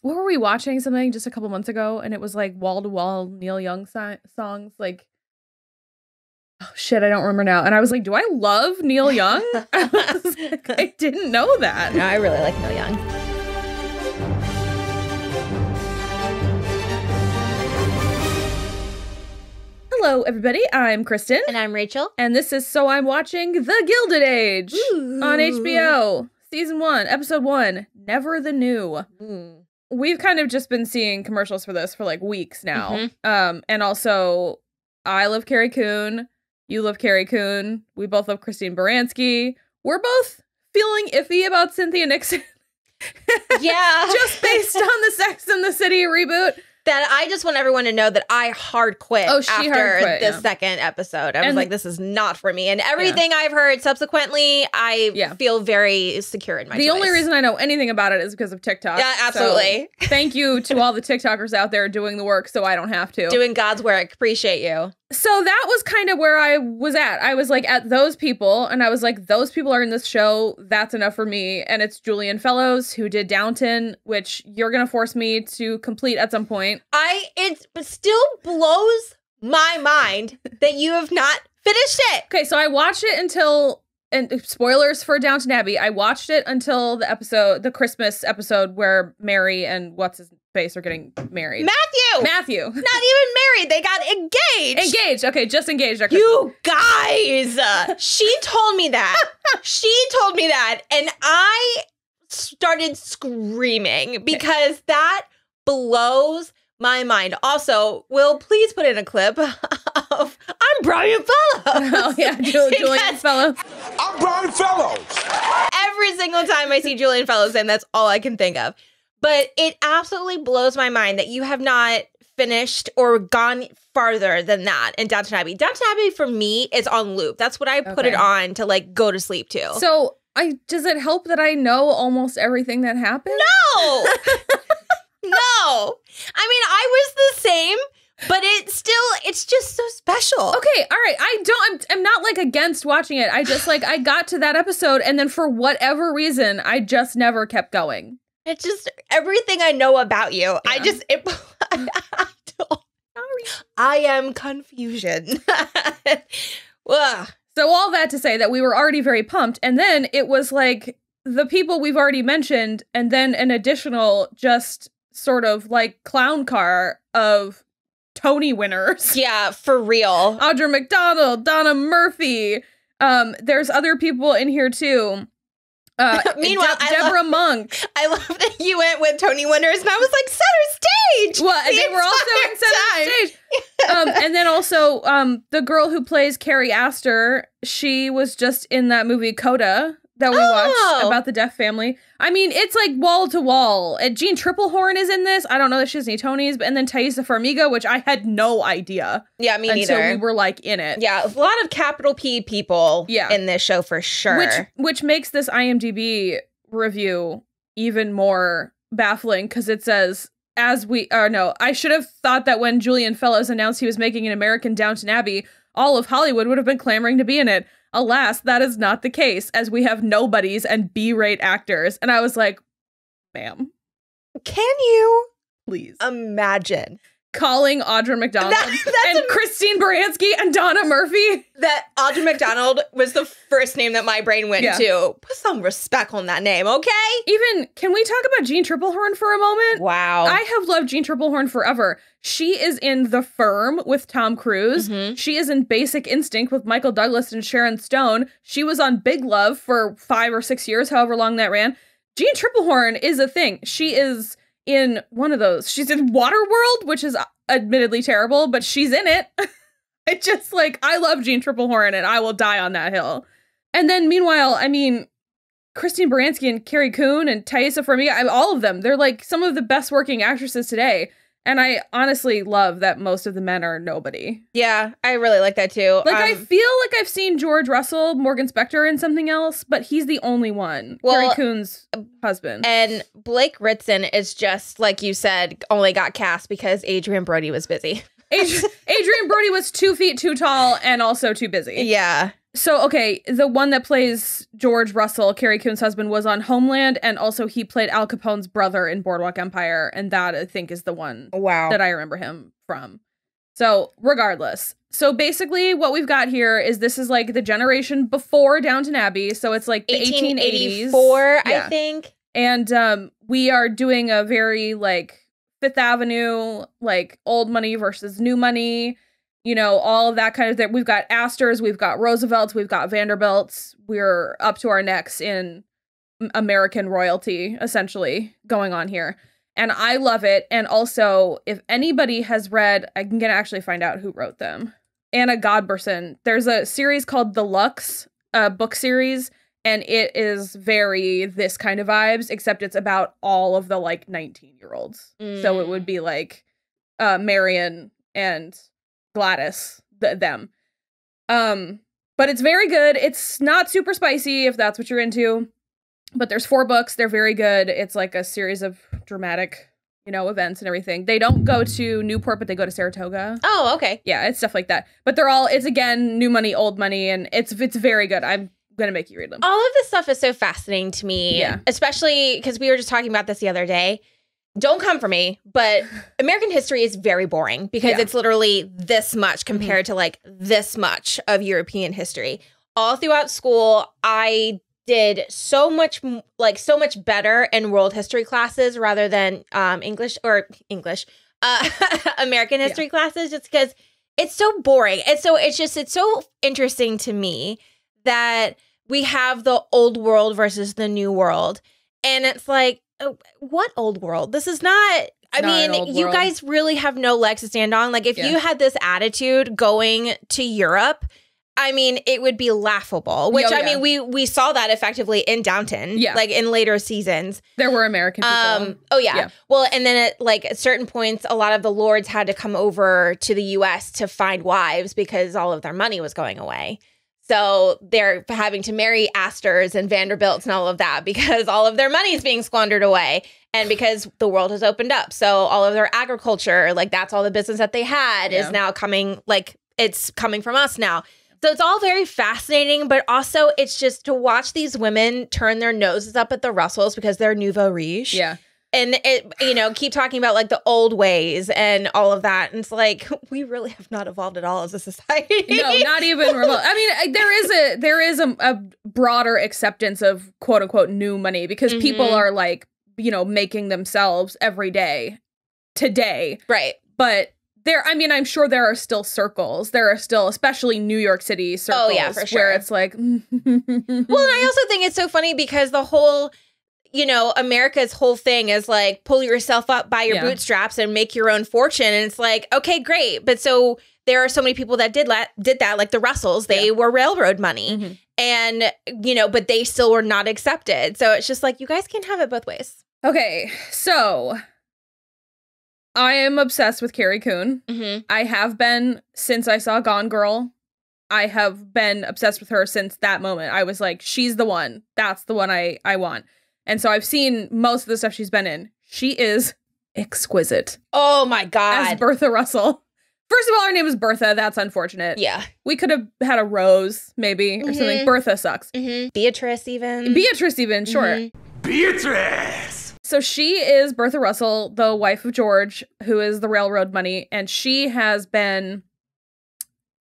what were we watching? Something just a couple months ago, and it was like wall to wall Neil Young songs. Like, oh shit, I don't remember now. And I was like, do I love Neil Young? I didn't know that. No, I really like Neil Young. Hello, everybody. I'm Kristen. And I'm Rachel. And this is So I'm Watching The Gilded Age on HBO. Season 1, Episode 1, Never the New. We've kind of just been seeing commercials for this for like weeks now. And also, I love Carrie Coon. You love Carrie Coon. We both love Christine Baranski. We're both feeling iffy about Cynthia Nixon. Yeah. Just based on the Sex and the City reboot. That I just want everyone to know that I hard quit after the second episode. I was like, this is not for me. And everything I've heard subsequently, I feel very secure in my choice. The only reason I know anything about it is because of TikTok. Yeah, absolutely. So thank you to all the TikTokers out there doing the work so I don't have to. Doing God's work. Appreciate you. So that was kind of where I was at. I was like at those people, and I was like, those people are in this show. That's enough for me. And it's Julian Fellows who did Downton, which you're going to force me to complete at some point. It still blows my mind that you have not finished it. Okay, so I watched it until, and spoilers for Downton Abbey, I watched it until the Christmas episode where Mary and what's-his-face are getting married. Matthew. Not even married. They got engaged. Engaged. Okay, just engaged. You guys. She told me that. And I started screaming because that blows my mind. Also, Will, please put in a clip of I'm Brian Fellows. Oh, yeah, Julian Fellows. I'm Brian Fellows. Every single time I see Julian Fellows, and that's all I can think of. But it absolutely blows my mind that you have not finished or gone farther than that in Downton Abbey. Downton Abbey, for me, is on loop. That's what I put it on to, like, go to sleep to. So, does it help that I know almost everything that happened? No! No. I mean, I was the same, but it's just so special. Okay, all right. I'm not like against watching it. I just like, I got to that episode and then for whatever reason, I just never kept going. It's just everything I know about you. Yeah. I am confusion. So all that to say that we were already very pumped. And then it was like the people we've already mentioned and then an additional just sort of like clown car of Tony winners. Yeah, for real. Audra McDonald, Donna Murphy. There's other people in here too. Meanwhile, Deborah Monk. I love that you went with Tony winners, and I was like, center stage. Well, they were also in center stage. And then also, the girl who plays Carrie Astor, she was just in that movie Coda that we watched about the Deaf family. I mean, it's like wall to wall. Jean Triplehorn is in this. I don't know that she has any Tonys, and then Thaisa Farmiga, which I had no idea. Yeah, me neither. Until we were like in it. Yeah, a lot of capital P people in this show for sure. Which makes this IMDb review even more baffling because it says, I should have thought that when Julian Fellows announced he was making an American Downton Abbey, all of Hollywood would have been clamoring to be in it. Alas, that is not the case, as we have nobodies and B-rate actors. And I was like, ma'am. Can you please imagine calling Audra McDonald and Christine Baranski and Donna Murphy? That Audra McDonald was the first name that my brain went to. Put some respect on that name, okay? Even, can we talk about Jean Triplehorn for a moment? Wow. I have loved Jean Triplehorn forever. She is in The Firm with Tom Cruise. She is in Basic Instinct with Michael Douglas and Sharon Stone. She was on Big Love for 5 or 6 years, however long that ran. Jean Triplehorn is a thing. She is in one of those. She's in Waterworld, which is admittedly terrible, but she's in it. I love Jean Triplehorn and I will die on that hill. And then meanwhile, I mean, Christine Baranski and Carrie Coon and Thaisa Farmiga, all of them, they're like some of the best working actresses today. And I honestly love that most of the men are nobody. Yeah, I really like that too. Like, I feel like I've seen George Russell, Morgan Spector in something else, but he's the only one. Carrie Coon's husband. And Blake Ritson is just, like you said, only got cast because Adrian Brody was busy. Adrian Brody was 2 feet too tall and also too busy. Yeah. So, okay, the one that plays George Russell, Carrie Coon's husband, was on Homeland, and also he played Al Capone's brother in Boardwalk Empire, and that, I think, is the one that I remember him from. So, regardless. So, basically, what we've got here is this is, like, the generation before Downton Abbey, so it's, like, the 1884, I think. And we are doing a very, like, Fifth Avenue, like, old money versus new money, you know, all of that kind of thing. We've got Astors, we've got Roosevelts, we've got Vanderbilts. We're up to our necks in American royalty, essentially, going on here. And I love it. And also, if anybody has read, I'm going to actually find out who wrote them. Anna Godberson. There's a series called The Lux, book series, and it is very this kind of vibes, except it's about all of the, like, 19-year-olds. So it would be, like, Marion and Gladys, them. But it's very good. It's not super spicy, if that's what you're into. But there's 4 books. They're very good. It's like a series of dramatic, you know, events and everything. They don't go to Newport, but they go to Saratoga. Oh, okay. Yeah, it's stuff like that. But it's again, new money, old money, and it's very good. I'm gonna make you read them. All of this stuff is so fascinating to me, especially because we were just talking about this the other day. Don't come for me, but American history is very boring because it's literally this much compared to like this much of European history. All throughout school, I did so much better in world history classes rather than English American history classes, just because it's so boring. And so it's so interesting to me that we have the old world versus the new world. And it's like, what old world? This is not, I mean, you guys really have no legs to stand on. Like, if you had this attitude going to Europe, I mean, it would be laughable, which I mean, we saw that effectively in Downton, like in later seasons. There were American people. Well, and then at certain points, a lot of the lords had to come over to the US to find wives because all of their money was going away. So they're having to marry Astors and Vanderbilts and all of that because all of their money is being squandered away and because the world has opened up. So all of their agriculture, like that's all the business that they had is now coming, like it's coming from us now. So it's all very fascinating, but also it's just to watch these women turn their noses up at the Russells because they're nouveau riche. Yeah. And it, you know, keep talking about like the old ways and all of that. And it's like, we really have not evolved at all as a society. No, not even remote. I mean, there is a broader acceptance of quote unquote new money because people are like, you know, making themselves every day today. Right. But I mean, I'm sure there are still circles. There are still, especially New York City circles. Oh, yeah, for sure. Where it's like. Well, and I also think it's so funny because the whole, you know, America's whole thing is like pull yourself up by your bootstraps and make your own fortune. And it's like, okay, great. But so there are so many people that did that, like the Russells. They were railroad money. And, you know, but they still were not accepted. So it's just like, you guys can have it both ways. Okay, so I am obsessed with Carrie Coon. I have been since I saw Gone Girl. I have been obsessed with her since that moment. I was like, she's the one. That's the one I want. And so I've seen most of the stuff she's been in. She is exquisite. Oh my God. As Bertha Russell. First of all, her name is Bertha. That's unfortunate. Yeah. We could have had a Rose, maybe, or something. Bertha sucks. Beatrice, even, sure. Beatrice! So she is Bertha Russell, the wife of George, who is the railroad money. And she has been,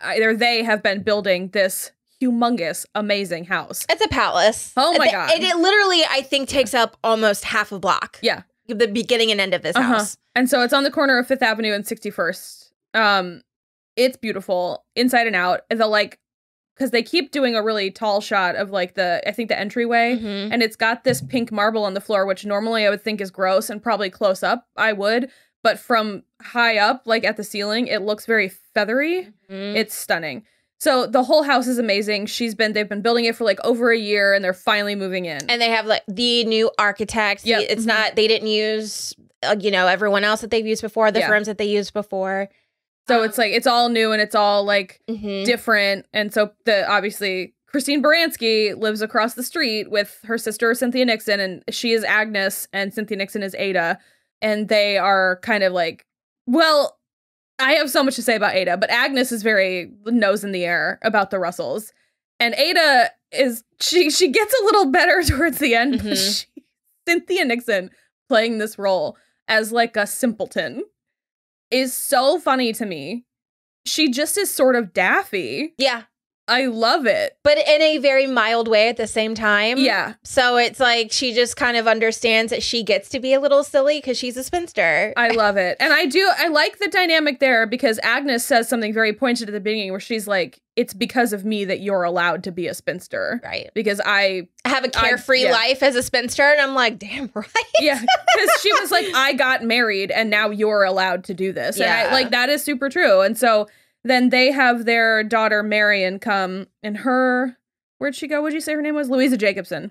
they have been building this humongous, amazing house. It's a palace. Oh my God. It literally, I think, takes up almost half a block. Yeah. The beginning and end of this house. And so it's on the corner of 5th Avenue and 61st. It's beautiful inside and out. Because they keep doing a really tall shot of like the entryway. And it's got this pink marble on the floor, which normally I would think is gross and probably close up I would. But from high up, like at the ceiling, it looks very feathery. It's stunning. So the whole house is amazing. They've been building it for like over a year and they're finally moving in. And they have like the new architects. Yep. It's not, they didn't use, you know, everyone else that they've used before, the firms that they used before. So it's like, it's all new and it's all like different. And so obviously Christine Baranski lives across the street with her sister, Cynthia Nixon, and she is Agnes and Cynthia Nixon is Ada. And they are kind of like, well, I have so much to say about Ada, but Agnes is very nose in the air about the Russells. And Ada is she gets a little better towards the end. But Cynthia Nixon playing this role as like a simpleton is so funny to me. She just is sort of daffy. Yeah. I love it. But in a very mild way at the same time. Yeah. So it's like she just kind of understands that she gets to be a little silly because she's a spinster. I love it. And I like the dynamic there because Agnes says something very pointed at the beginning where she's like, it's because of me that you're allowed to be a spinster. Right. Because I have a carefree life as a spinster. And I'm like, damn right. Yeah. Because she was like, I got married and now you're allowed to do this. Yeah. And like, that is super true. And so then they have their daughter Marion come, and where'd she go? What'd you say her name was? Louisa Jacobson.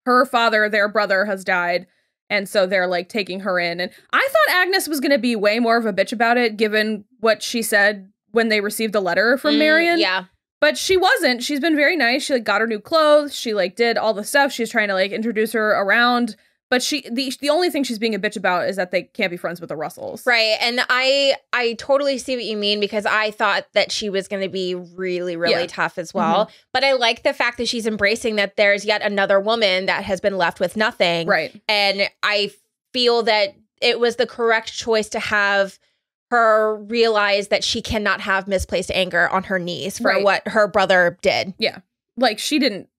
Her father, their brother, has died, and so they're like taking her in. And I thought Agnes was going to be way more of a bitch about it, given what she said when they received the letter from Marion. Yeah. But she wasn't. She's been very nice. She like got her new clothes. She like did all the stuff. She's trying to like introduce her around. But the only thing she's being a bitch about is that they can't be friends with the Russells. Right. And I totally see what you mean because I thought that she was going to be really, really tough as well. But I like the fact that she's embracing that there's yet another woman that has been left with nothing. Right. And I feel that it was the correct choice to have her realize that she cannot have misplaced anger on her knees for what her brother did. Yeah. Like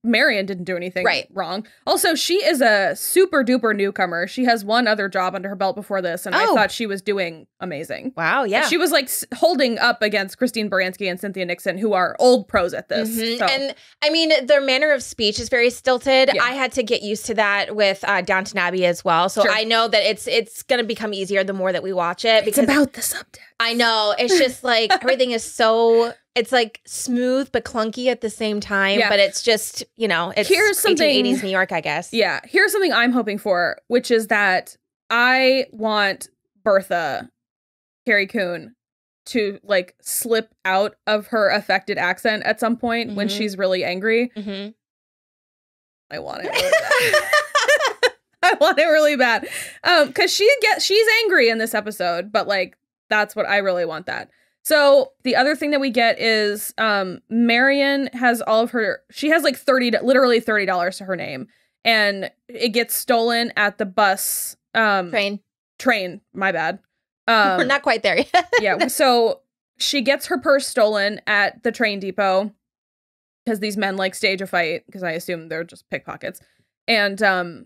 Marion didn't do anything wrong. Also, she is a super duper newcomer. She has one other job under her belt before this, and I thought she was doing amazing. Wow, yeah. She was like holding up against Christine Baranski and Cynthia Nixon, who are old pros at this. So. And I mean, their manner of speech is very stilted. Yeah. I had to get used to that with Downton Abbey as well. So I know that it's going to become easier the more that we watch it. Because it's about the subtext. I know. It's just like everything is so... It's like smooth but clunky at the same time, but it's just, it's here's something 1880s New York, I guess. Yeah. Here's something I'm hoping for, which is that I want Bertha, Carrie Coon, to like slip out of her affected accent at some point when she's really angry. I want it really bad. I want it really bad. Because she's angry in this episode, but like that's what I really want that. So the other thing that we get is Marion has she has like literally $30 to her name, and it gets stolen at the bus train. My bad. We're not quite there yet. Yeah. So she gets her purse stolen at the train depot because these men like stage a fight because I assume they're just pickpockets. And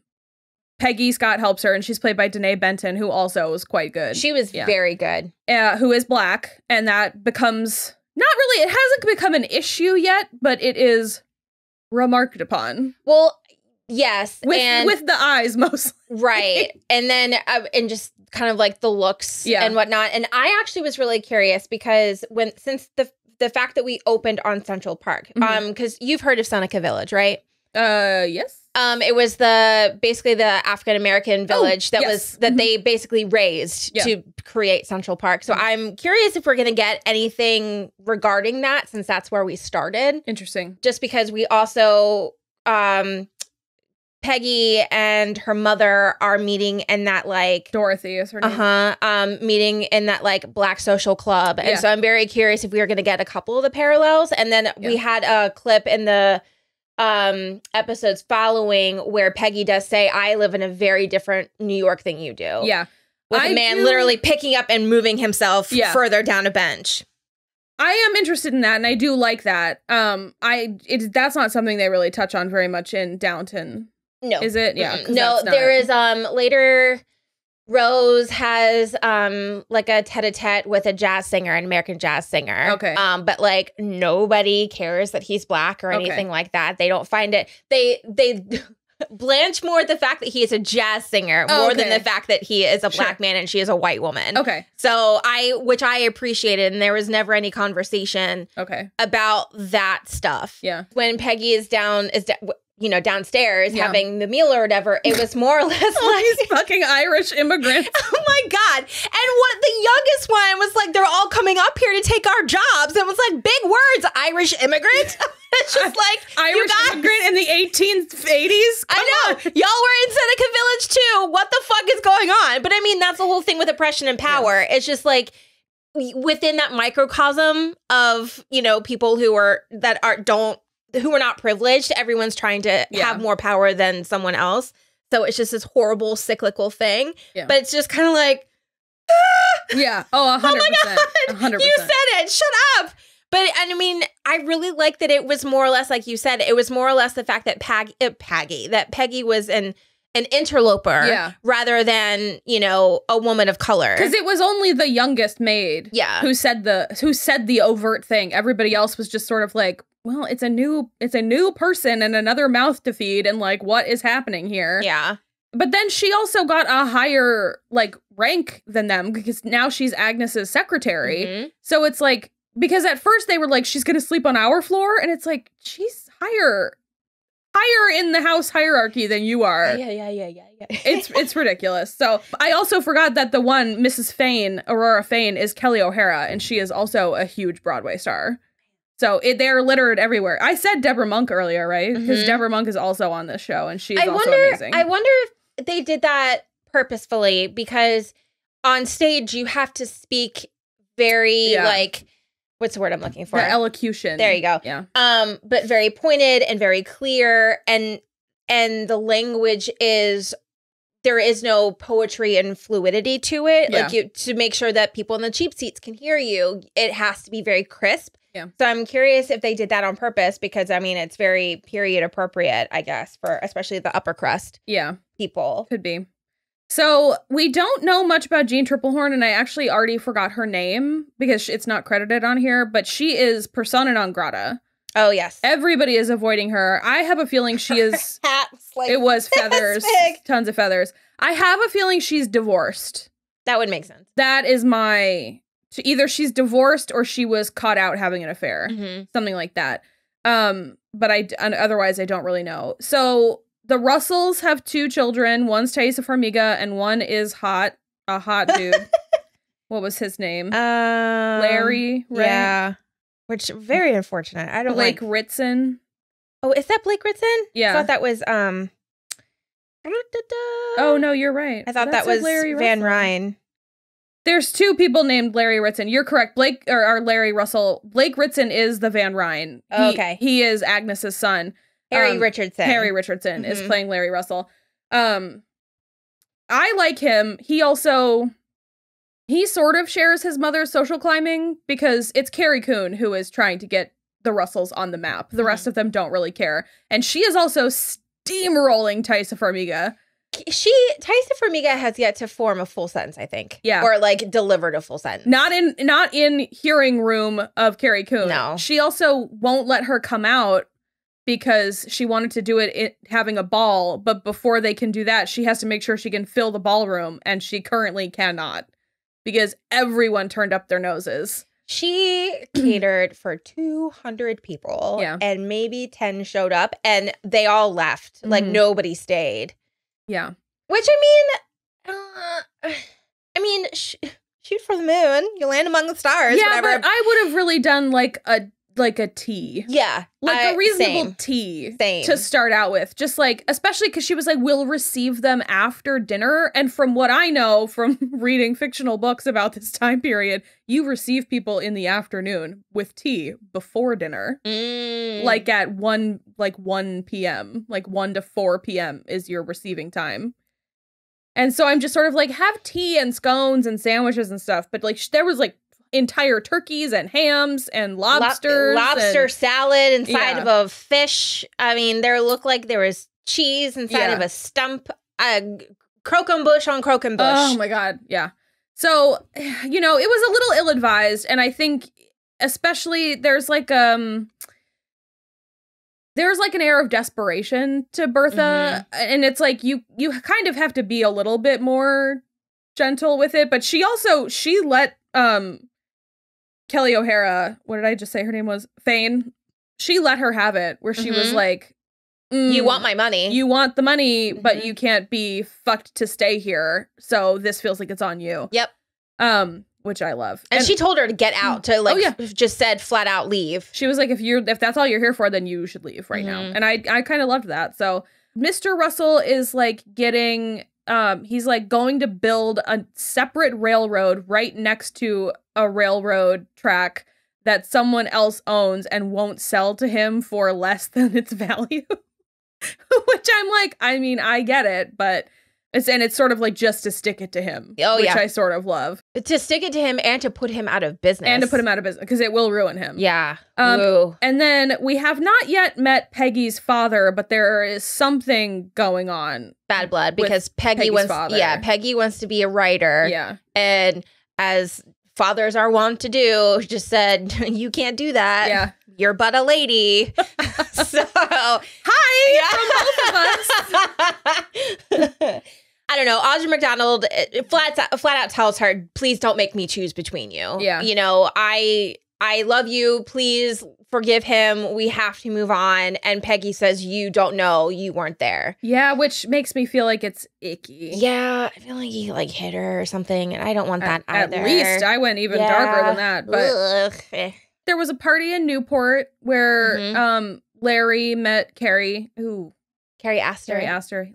Peggy Scott helps her, and she's played by Danae Benton, who also was quite good. She was very good. Who is Black, and that becomes it hasn't become an issue yet, but it is remarked upon. Well, yes. With the eyes mostly. Right. And then, and just kind of like the looks and whatnot. And I actually was really curious because since the fact that we opened on Central Park, because you've heard of Seneca Village, right? Yes. It was basically the African American village they basically raised to create Central Park. So I'm curious if we're going to get anything regarding that since that's where we started. Interesting. Just because we also Peggy and her mother are meeting in that like Dorothy is her name. Meeting in that like Black social club. And so I'm very curious if we are going to get a couple of the parallels. And then we had a clip in the episodes following where Peggy does say, I live in a very different New York than you do. Yeah. With a man literally picking up and moving himself further down a bench. I am interested in that, and I do like that. That's not something they really touch on very much in Downton. No. Is it? Yeah. No, there is later Rose has like a tete-a-tete with a jazz singer, an American jazz singer. Okay. But like nobody cares that he's Black or anything like that. They don't find it. They blanch more at the fact that he is a jazz singer more than the fact that he is a Black man and she is a white woman. Okay. So which I appreciated, and there was never any conversation about that stuff. Yeah. When Peggy is downstairs having the meal or whatever, it was more or less like these fucking Irish immigrants. Oh my God. And what the youngest one was like, they're all coming up here to take our jobs. It was like big words, Irish immigrant. It's just like Irish immigrant in the 1880s. I know. Y'all were in Seneca Village too. What the fuck is going on? But I mean, that's the whole thing with oppression and power. Yeah. It's just like within that microcosm of, people who don't who are not privileged, everyone's trying to have more power than someone else. So it's just this horrible cyclical thing. Yeah. But it's just kind of like, yeah. Oh, 100%. oh my God, 100%. you said it. Shut up. But I mean, I really like that it was more or less, like you said, it was more or less the fact that Peggy was an interloper rather than, you know, a woman of color. Because it was only the youngest maid who said the overt thing. Everybody else was just sort of like, well, it's a new person and another mouth to feed, and like, what is happening here? Yeah. But then she also got a higher like rank than them, because now she's Agnes's secretary. Mm-hmm. So it's like, because at first they were like, she's gonna sleep on our floor, and it's like, she's higher in the house hierarchy than you are. Yeah. It's ridiculous. So I also forgot that the one, Mrs. Fane, Aurora Fane, is Kelly O'Hara, and she is also a huge Broadway star. So they're littered everywhere. I said Deborah Monk earlier, right? Because Deborah Monk is also on this show, and she's also amazing. I wonder if they did that purposefully, because on stage you have to speak very like, what's the word I'm looking for? The elocution. There you go. Yeah. But very pointed and very clear, and the language is, there is no poetry and fluidity to it. Yeah. Like, to make sure that people in the cheap seats can hear you, it has to be very crisp. Yeah. So I'm curious if they did that on purpose, because I mean, it's very period appropriate, I guess, for especially the upper crust people. Could be. So we don't know much about Jean Triplehorn, and I actually already forgot her name because it's not credited on here, but she is persona non grata. Oh, yes. Everybody is avoiding her. I have a feeling she is... Hats, like, it was feathers. Tons of feathers. I have a feeling she's divorced. That would make sense. That is my... Either she's divorced or she was caught out having an affair. Mm-hmm. Something like that. But otherwise, I don't really know. So the Russells have 2 children. One's Taissa Farmiga and one is a hot dude. What was his name? Larry, right? Yeah. Which, very unfortunate. I don't Blake Ritson. Oh, is that Blake Ritson? Yeah. I thought that was Oh no, you're right. I thought that was Larry Van Russell. Ryn. There's 2 people named Larry Ritson. You're correct. Blake or Larry Russell. Blake Ritson is the Van Ryn. Okay. He is Agnes's son. Harry Richardson. Harry Richardson is playing Larry Russell. I like him. He sort of shares his mother's social climbing, because it's Carrie Coon who is trying to get the Russells on the map. The rest of them don't really care. And she is also steamrolling Taissa Farmiga. Taissa Farmiga has yet to form a full sentence, I think. Yeah. Or like delivered a full sentence. Not in hearing room of Carrie Coon. No. She also won't let her come out because she wanted to do it having a ball, but before they can do that, she has to make sure she can fill the ballroom, and she currently cannot because everyone turned up their noses. She catered for 200 people, and maybe 10 showed up, and they all left. Like, nobody stayed. Yeah. Which, I mean, shoot for the moon. You land among the stars. Yeah, whatever. but I would have really done like a tea. Yeah. Like a reasonable tea to start out with. Just like, especially because she was like, we'll receive them after dinner. And from what I know from reading fictional books about this time period, you receive people in the afternoon with tea before dinner. Like at 1 p.m. Like 1 to 4 p.m. is your receiving time. And so I'm just sort of like, have tea and scones and sandwiches and stuff. But like, there was like entire turkeys and hams and lobsters. Lobster salad inside of a fish. I mean, there looked like there was cheese inside of a stump. Croquembouche on croquembouche. Oh my God. Yeah. So, you know, it was a little ill-advised. And I think especially there's like an air of desperation to Bertha. And it's like, you kind of have to be a little bit more gentle with it. But she let, Kelly O'Hara, what did I just say her name was? Fane. She let her have it, where she was like, you want my money. You want the money, but you can't be fucked to stay here. So this feels like it's on you. Yep. Which I love. And she told her to get out, to just said flat out leave. She was like, if that's all you're here for, then you should leave right now. And I kind of loved that. So Mr. Russell is like getting, he's like going to build a separate railroad right next to a railroad track that someone else owns and won't sell to him for less than its value. Which I'm like, I mean, I get it, but it's sort of like just to stick it to him. Oh, which yeah. I sort of love. To stick it to him and to put him out of business. And to put him out of business, because it will ruin him. Yeah. And then we have not yet met Peggy's father, but there is something going on. Bad blood, because Peggy Peggy's wants father. Yeah, Peggy wants to be a writer. Yeah. And as fathers are wont to do, just said, you can't do that. Yeah. You're but a lady. So Hi from both of us. I don't know. Audra McDonald flat out tells her, please don't make me choose between you. Yeah. You know, I love you. Please forgive him. We have to move on. And Peggy says, you don't know. You weren't there. Yeah, which makes me feel like it's icky. Yeah. I feel like he like hit her or something. And I don't want that either. At least I went even darker than that. But Ugh. there was a party in Newport where Larry met Carrie. Ooh. Carrie Astor.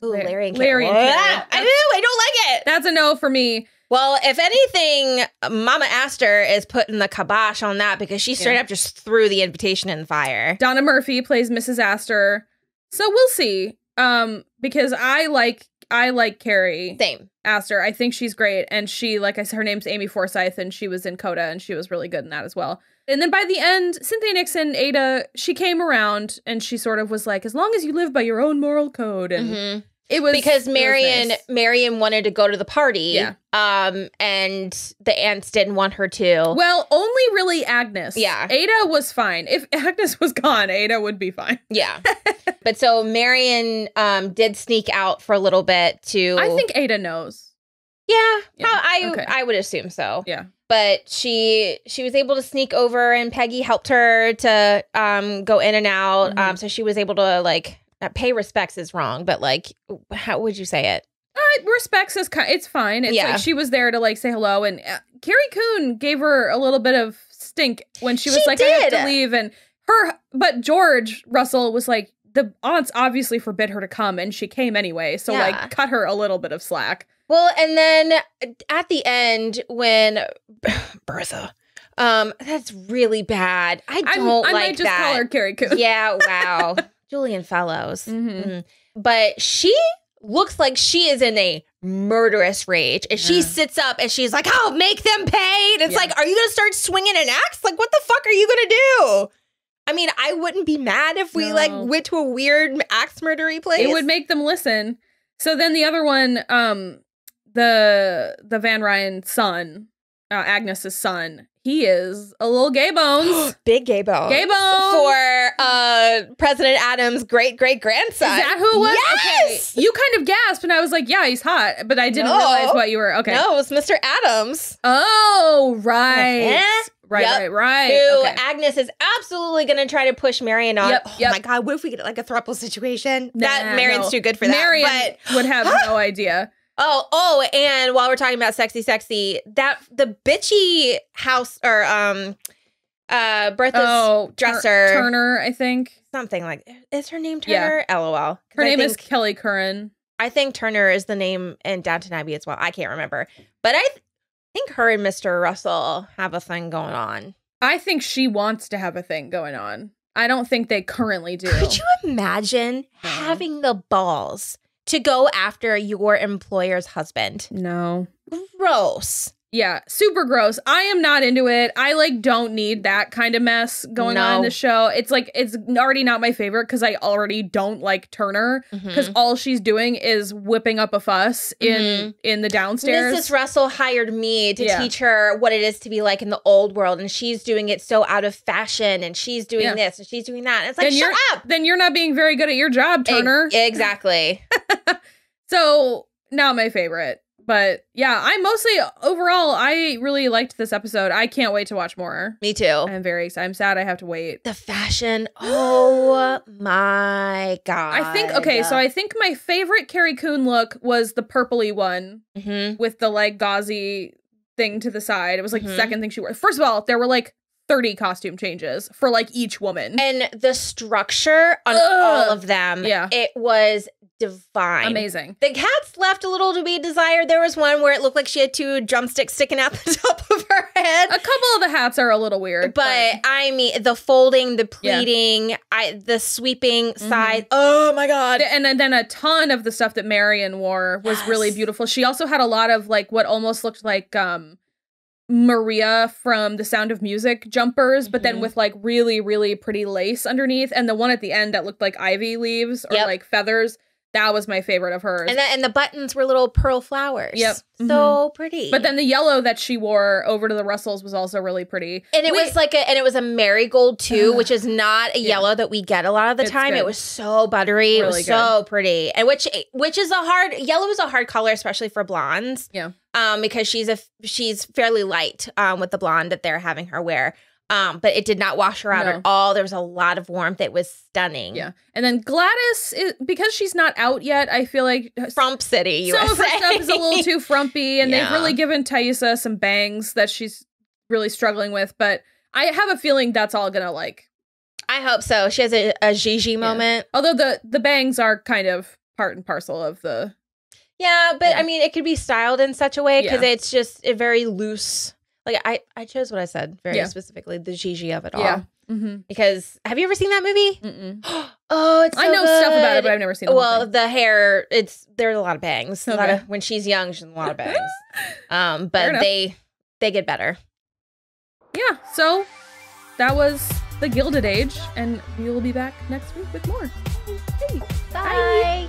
Ooh, Larry and Carrie. I don't like it. That's a no for me. Well, if anything, Mama Astor is putting the kibosh on that because she straight up just threw the invitation in the fire. Donna Murphy plays Mrs. Astor. So we'll see. Because I like Carrie Same. Astor. I think she's great. And she, like I said, her name's Amy Forsyth, and she was in Coda, and she was really good in that as well. And then by the end, Cynthia Nixon, Ada, she came around and she sort of was like, as long as you live by your own moral code. And it was because nice. Marion wanted to go to the party. Yeah. And the aunts didn't want her to. Well, only really Agnes. Yeah. Ada was fine. If Agnes was gone, Ada would be fine. Yeah. But so Marion did sneak out for a little bit to. I think Ada knows. Yeah. Okay. I would assume so. Yeah. But she was able to sneak over, and Peggy helped her to go in and out. So she was able to like pay respects is wrong, but like how would you say it? Respects is it's fine. It's like she was there to like say hello, and Carrie Coon gave her a little bit of stink when she was like, I have to leave, and but George Russell was like, the aunts obviously forbid her to come, and she came anyway, so like cut her a little bit of slack. Well, and then at the end when Bertha, that's really bad. I might just call her Carrie Coon. Yeah, wow. Julian Fellows. But she looks like she is in a murderous rage. And she sits up and she's like, I'll make them pay. And it's like, are you going to start swinging an axe? Like, what the fuck are you going to do? I mean, I wouldn't be mad if we like went to a weird axe murdery place. It would make them listen. So then the other one, the Van Ryan son, Agnes's son, he is a little gay bones. Big gay bones. Gay bones. For President Adams' great-great-grandson. Is that who it was? Yes! Okay. You kind of gasped, and I was like, yeah, he's hot. But I didn't realize what you were. Okay. No, it was Mr. Adams. Oh, right. Right. Who Okay. Agnes is absolutely going to try to push Marion on. Yep. Oh my God, what if we get like a throuple situation? Marion's too good for Marion that. But would have no idea. Oh, and while we're talking about sexy, that the bitchy house or Bertha's dresser Turner, I think. Something like, is her name Turner? Yeah. LOL. Her name is Kelly Curran. I think Turner is the name in Downton Abbey as well. I can't remember, but I think her and Mr. Russell have a thing going on. I think she wants to have a thing going on. I don't think they currently do. Could you imagine having the balls to go after your employer's husband? No. Gross. Yeah, super gross. I am not into it. I like don't need that kind of mess going on in the show. It's like it's already not my favorite because I already don't like Turner because all she's doing is whipping up a fuss in the downstairs. Mrs. Russell hired me to teach her what it is to be like in the old world, and she's doing it so out of fashion, and she's doing this and she's doing that. And it's like, shut up. Then you're not being very good at your job, Turner. Exactly. So not my favorite. But yeah, overall, I really liked this episode. I can't wait to watch more. Me too. I'm very excited. I'm sad I have to wait. The fashion. Oh my God. I think my favorite Carrie Coon look was the purpley one with the like gauzy thing to the side. It was like the second thing she wore. First of all, there were like 30 costume changes for like each woman. And the structure on all of them, it was divine. Amazing. The cats left a little to be desired. There was one where it looked like she had 2 drumsticks sticking out the top of her head. A couple of the hats are a little weird. But I mean, the folding, the pleating, the sweeping side. Oh my God. And then a ton of the stuff that Marion wore was really beautiful. She also had a lot of like what almost looked like Maria from The Sound of Music jumpers, but then with like really, really pretty lace underneath. And the one at the end that looked like ivy leaves or like feathers. That was my favorite of hers. And the buttons were little pearl flowers. Yep. So pretty. But then the yellow that she wore over to the Russells was also really pretty. And it was like it was a marigold too, which is not a yellow that we get a lot of the time. Good. It was so buttery. Really it was so pretty. And which is yellow is a hard color, especially for blondes. Yeah. Because she's fairly light with the blonde that they're having her wear. But it did not wash her out at all. There was a lot of warmth. It was stunning. Yeah. And then Gladys, because she's not out yet, I feel like Frump City, USA. Some of her stuff is a little too frumpy, and they've really given Thaisa some bangs that she's really struggling with. But I have a feeling that's all gonna like. I hope so. She has a Gigi moment. Although the bangs are kind of part and parcel of the. Yeah, but I mean, it could be styled in such a way because it's just a very loose. Like, I chose what I said very specifically, the Gigi of it all. Yeah. Because, have you ever seen that movie? Oh, it's so I know good. Stuff about it, but I've never seen it. Well, the hair, there's a lot of bangs. A lot of, when she's young, she's a lot of bangs. But they get better. Yeah, so that was The Gilded Age, and we will be back next week with more. Hey. Bye. Bye.